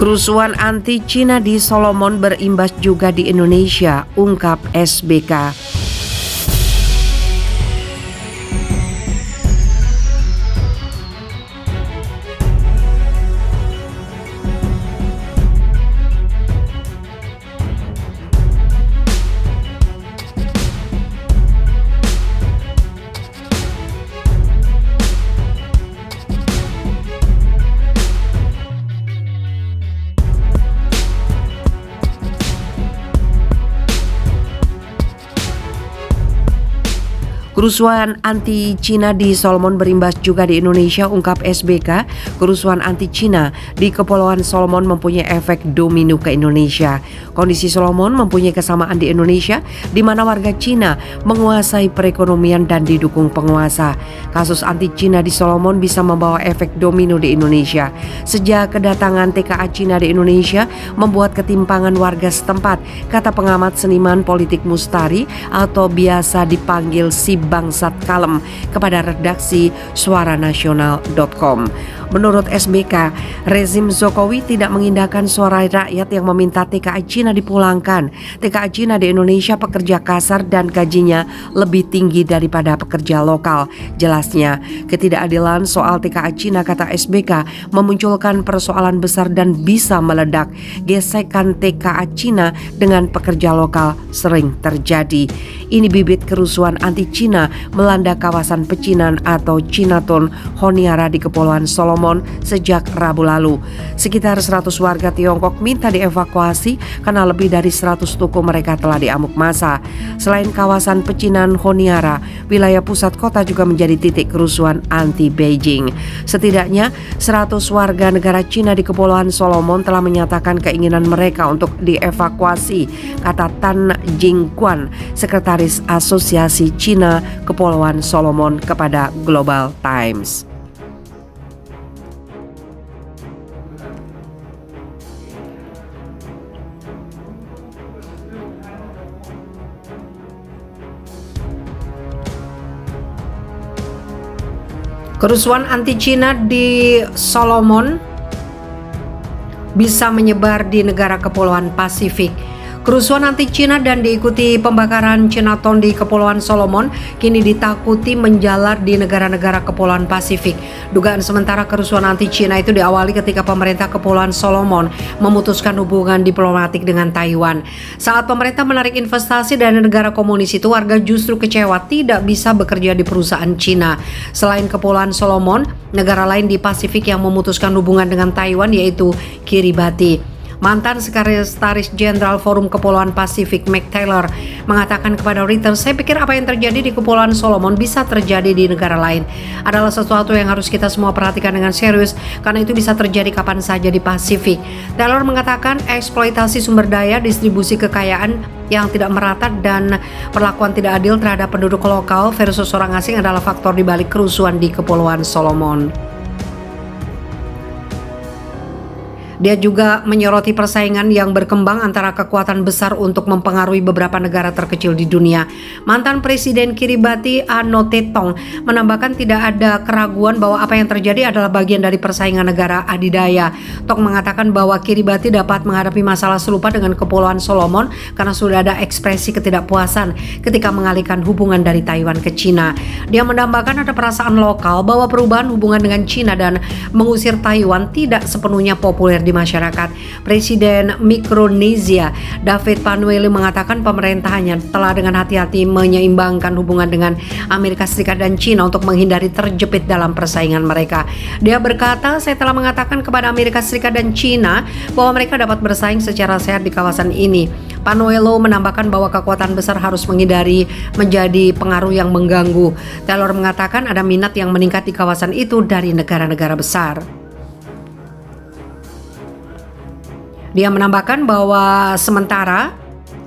Kerusuhan anti-Cina di Solomon berimbas juga di Indonesia, ungkap SBK. Kerusuhan anti-Cina di Solomon berimbas juga di Indonesia, ungkap SBK. Kerusuhan anti-Cina di Kepulauan Solomon mempunyai efek domino ke Indonesia. Kondisi Solomon mempunyai kesamaan di Indonesia, di mana warga Cina menguasai perekonomian dan didukung penguasa. Kasus anti-Cina di Solomon bisa membawa efek domino di Indonesia. Sejak kedatangan TKA Cina di Indonesia membuat ketimpangan warga setempat, kata pengamat seniman politik Mustari atau biasa dipanggil si Bangsat Kalem kepada redaksi suaranasional.com. Menurut SBK, rezim Jokowi tidak mengindahkan suara rakyat yang meminta TKA Cina dipulangkan. TKA Cina di Indonesia pekerja kasar dan gajinya lebih tinggi daripada pekerja lokal. Jelasnya, ketidakadilan soal TKA Cina, kata SBK, memunculkan persoalan besar dan bisa meledak. Gesekan TKA Cina dengan pekerja lokal sering terjadi. Ini bibit kerusuhan anti-Cina melanda kawasan pecinan atau Chinatown Honiara di Kepulauan Solomon sejak Rabu lalu. Sekitar 100 warga Tiongkok minta dievakuasi karena lebih dari 100 toko mereka telah diamuk massa. Selain kawasan pecinan Honiara, wilayah pusat kota juga menjadi titik kerusuhan anti-Beijing. Setidaknya 100 warga negara Cina di Kepulauan Solomon telah menyatakan keinginan mereka untuk dievakuasi, kata Tan Jingquan, sekretaris Asosiasi Cina Kepulauan Solomon kepada Global Times. Kerusuhan anti-Cina di Solomon bisa menyebar di negara Kepulauan Pasifik. Kerusuhan anti-Cina dan diikuti pembakaran Chinatown di Kepulauan Solomon kini ditakuti menjalar di negara-negara Kepulauan Pasifik. Dugaan sementara kerusuhan anti-Cina itu diawali ketika pemerintah Kepulauan Solomon memutuskan hubungan diplomatik dengan Taiwan. Saat pemerintah menarik investasi dari negara komunis itu, warga justru kecewa tidak bisa bekerja di perusahaan Cina. Selain Kepulauan Solomon, negara lain di Pasifik yang memutuskan hubungan dengan Taiwan yaitu Kiribati. Mantan Sekretaris Jenderal Forum Kepulauan Pasifik Mac Taylor mengatakan kepada Reuters, "Saya pikir apa yang terjadi di Kepulauan Solomon bisa terjadi di negara lain. Adalah sesuatu yang harus kita semua perhatikan dengan serius karena itu bisa terjadi kapan saja di Pasifik." Taylor mengatakan eksploitasi sumber daya, distribusi kekayaan yang tidak merata dan perlakuan tidak adil terhadap penduduk lokal versus orang asing adalah faktor di balik kerusuhan di Kepulauan Solomon. Dia juga menyoroti persaingan yang berkembang antara kekuatan besar untuk mempengaruhi beberapa negara terkecil di dunia. Mantan Presiden Kiribati Ano Tetong menambahkan tidak ada keraguan bahwa apa yang terjadi adalah bagian dari persaingan negara adidaya. Tong mengatakan bahwa Kiribati dapat menghadapi masalah serupa dengan Kepulauan Solomon karena sudah ada ekspresi ketidakpuasan ketika mengalihkan hubungan dari Taiwan ke Cina. Dia menambahkan ada perasaan lokal bahwa perubahan hubungan dengan Cina dan mengusir Taiwan tidak sepenuhnya populer di masyarakat. Presiden Mikronesia David Panuelu mengatakan pemerintahnya telah dengan hati-hati menyeimbangkan hubungan dengan Amerika Serikat dan Cina untuk menghindari terjepit dalam persaingan mereka. Dia berkata, "Saya telah mengatakan kepada Amerika Serikat dan Cina bahwa mereka dapat bersaing secara sehat di kawasan ini." Panuelu menambahkan bahwa kekuatan besar harus menghindari menjadi pengaruh yang mengganggu. Taylor mengatakan ada minat yang meningkat di kawasan itu dari negara-negara besar. Dia menambahkan bahwa sementara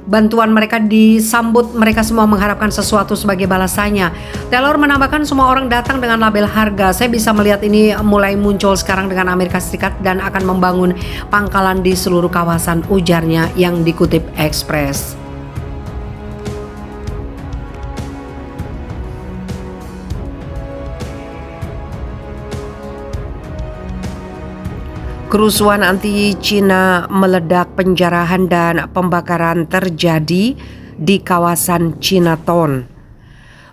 bantuan mereka disambut, mereka semua mengharapkan sesuatu sebagai balasannya. Taylor menambahkan semua orang datang dengan label harga. Saya bisa melihat ini mulai muncul sekarang dengan Amerika Serikat dan akan membangun pangkalan di seluruh kawasan, ujarnya yang dikutip Express. Kerusuhan anti-Cina meledak, penjarahan dan pembakaran terjadi di kawasan Chinatown.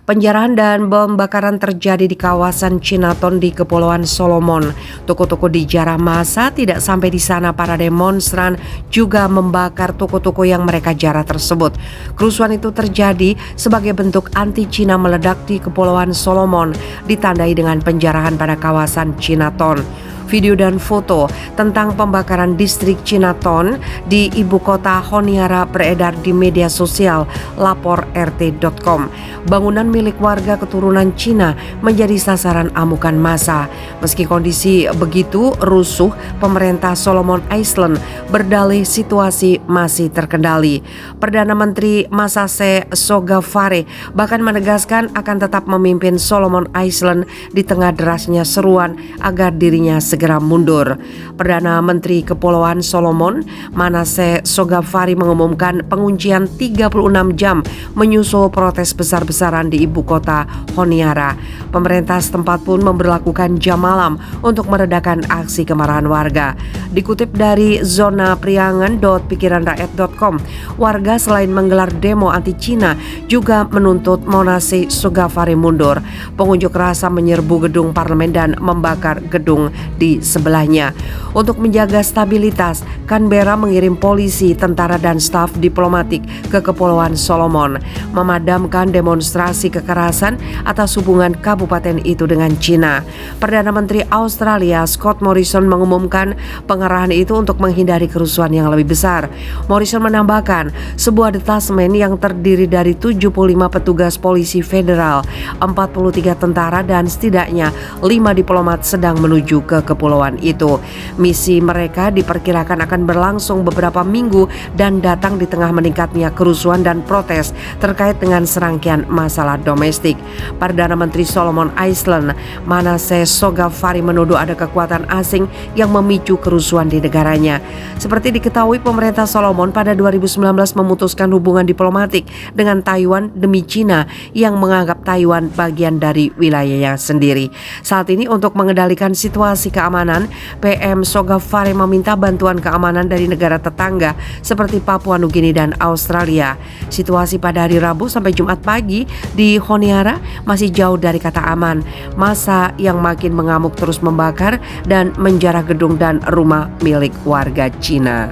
Penjarahan dan pembakaran terjadi di kawasan Chinatown di Kepulauan Solomon. Toko-toko dijarah massa, tidak sampai di sana para demonstran juga membakar toko-toko yang mereka jarah tersebut. Kerusuhan itu terjadi sebagai bentuk anti-Cina meledak di Kepulauan Solomon, ditandai dengan penjarahan pada kawasan Chinatown. Video dan foto tentang pembakaran distrik Chinatown di ibu kota Honiara beredar di media sosial lapor rt.com. Bangunan milik warga keturunan Cina menjadi sasaran amukan massa. Meski kondisi begitu rusuh, pemerintah Solomon Island berdalih situasi masih terkendali. Perdana Menteri Masase Sogavare bahkan menegaskan akan tetap memimpin Solomon Island di tengah derasnya seruan agar dirinya segera mundur. Perdana Menteri Kepulauan Solomon Manase Sogavare mengumumkan penguncian 36 jam menyusul protes besar-besaran di ibu kota Honiara. Pemerintah setempat pun memberlakukan jam malam untuk meredakan aksi kemarahan warga. Dikutip dari zona priangan.pikiranrakyat.com, warga selain menggelar demo anti-Cina juga menuntut Manase Sogavare mundur. Pengunjuk rasa menyerbu gedung parlemen dan membakar gedung di sebelahnya. Untuk menjaga stabilitas, Canberra mengirim polisi, tentara dan staf diplomatik ke Kepulauan Solomon, memadamkan demonstrasi kekerasan atas hubungan kabupaten itu dengan Cina. Perdana Menteri Australia Scott Morrison mengumumkan pengerahan itu untuk menghindari kerusuhan yang lebih besar. Morrison menambahkan, sebuah detasmen yang terdiri dari 75 petugas polisi federal, 43 tentara dan setidaknya 5 diplomat sedang menuju ke kepulauan itu. Misi mereka diperkirakan akan berlangsung beberapa minggu dan datang di tengah meningkatnya kerusuhan dan protes terkait dengan serangkaian masalah domestik. Perdana Menteri Solomon Island Manase Sogavare menuduh ada kekuatan asing yang memicu kerusuhan di negaranya. Seperti diketahui, pemerintah Solomon pada 2019 memutuskan hubungan diplomatik dengan Taiwan demi Cina yang menganggap Taiwan bagian dari wilayahnya sendiri. Saat ini untuk mengendalikan situasi keamanan, PM Sogavare meminta bantuan keamanan dari negara tetangga seperti Papua Nugini dan Australia. Situasi pada hari Rabu sampai Jumat pagi di Honiara masih jauh dari kata aman. Massa yang makin mengamuk terus membakar dan menjarah gedung dan rumah milik warga Cina.